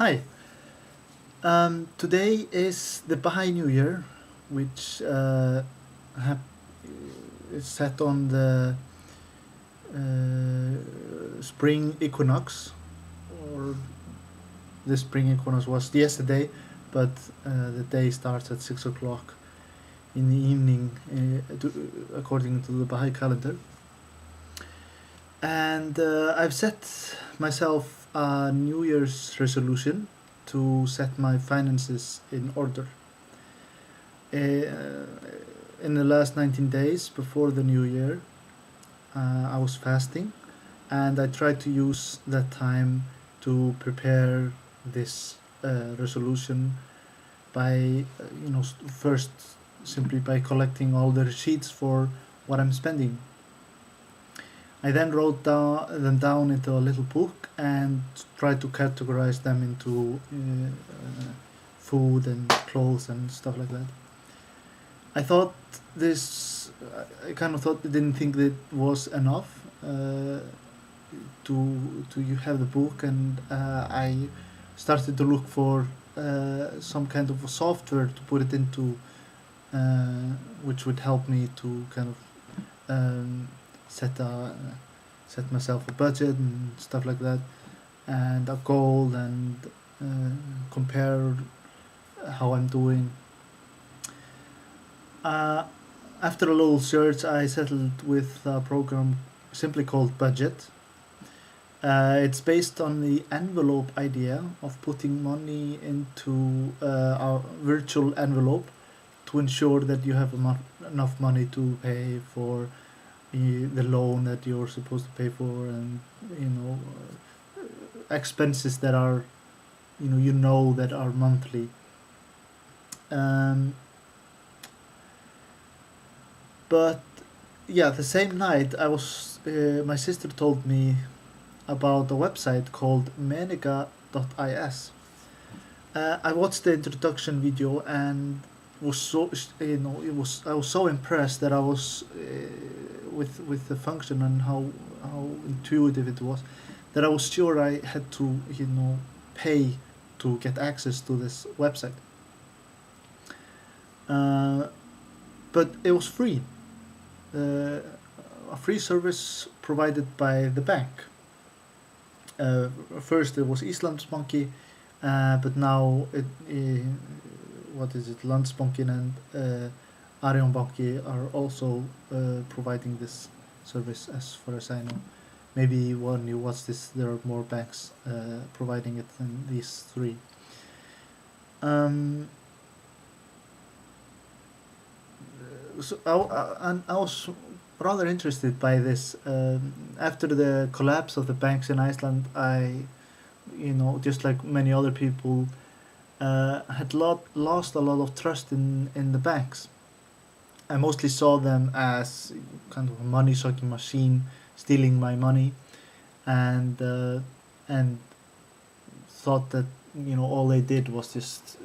Hi. Today is the Baha'i New Year, which hap- is set on the spring equinox, or the spring equinox was yesterday, but the day starts at 6 o'clock in the evening, according to the Baha'i calendar. And I've set myself a New Year's resolution to set my finances in order. In the last 19 days before the New Year, I was fasting, and I tried to use that time to prepare this resolution by, first simply by collecting all the receipts for what I'm spending. I then wrote them down into a little book and tried to categorize them into food and clothes and stuff like that. I thought this, I kind of thought, I didn't think that was enough to have the book, and I started to look for some kind of a software to put it into, which would help me to kind of set myself a budget and stuff like that, and a goal, and compare how I'm doing. Uh, After a little search, I settled with a program simply called Budget. It's based on the envelope idea of putting money into a virtual envelope to ensure that you have enough money to pay for the loan that you're supposed to pay for, and expenses that are that are monthly. Um, but yeah, the same night I was my sister told me about a website called Menikais. I watched the introduction video and was so it was I was so impressed that I was with the function and how intuitive it was, that I was sure I had to pay to get access to this website. Uh, but it was free, uh, a free service provided by the bank. Uh, First it was Íslandsbanki, but now what is it? Landsbankin and Arion Banki are also providing this service, as far as I know. Maybe when you watch this, there are more banks providing it than these three. Um, and I was rather interested by this. After the collapse of the banks in Iceland, I, just like many other people, had lost a lot of trust in the banks. I mostly saw them as kind of a money sucking machine, stealing my money, and and thought that all they did was just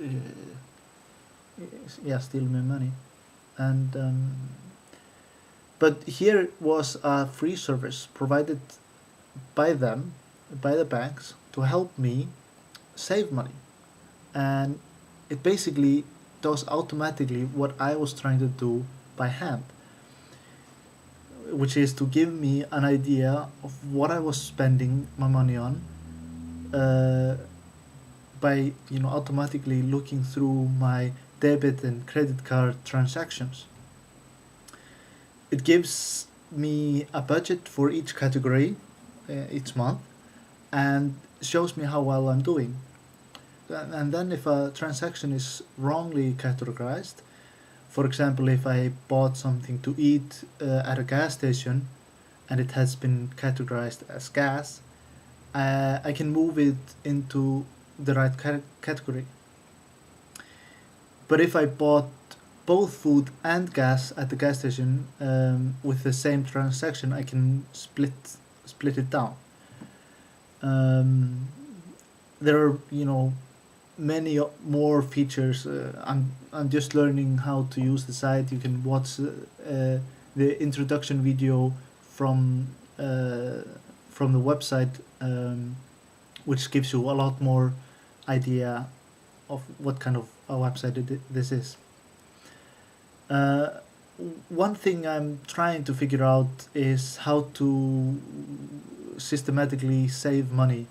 yeah, steal my money. And but here was a free service provided by them, by the banks, to help me save money, and it basically does automatically what I was trying to do by hand, which is to give me an idea of what I was spending my money on, uh, by automatically looking through my debit and credit card transactions. It gives me a budget for each category each month, and shows me how well I'm doing. And then if a transaction is wrongly categorized, for example, if I bought something to eat at a gas station and it has been categorized as gas, I can move it into the right category. But if I bought both food and gas at the gas station with the same transaction, I can split it down. Um, there are many more features. I'm just learning how to use the site. You can watch the introduction video from uh, from the website, which gives you a lot more idea of what kind of a website this is. Uh, One thing I'm trying to figure out is how to systematically save money.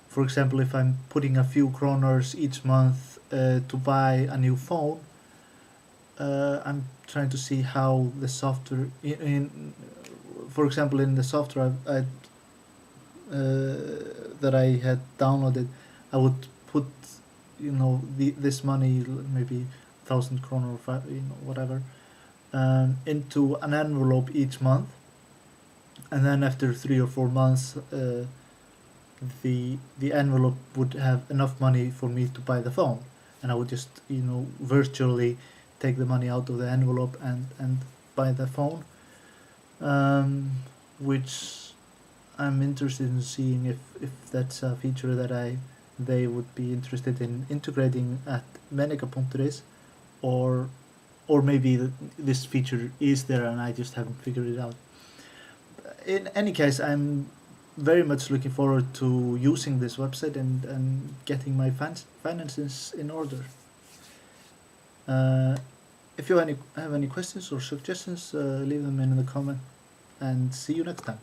For example, if I'm putting a few kroners each month to buy a new phone, I'm trying to see how the software for example, in the software that I had downloaded, I would put, this money, maybe 1,000 kroner or five, whatever, into an envelope each month, and then after 3 or 4 months, the envelope would have enough money for me to buy the phone, and I would just virtually take the money out of the envelope and buy the phone, which I'm interested in seeing if that's a feature that they would be interested in integrating at Menikais, or or maybe this feature is there and I just haven't figured it out. In any case, I'm very much looking forward to using this website and getting my finances in order. Uh, if you have any questions or suggestions, leave them in the comment, and see you next time.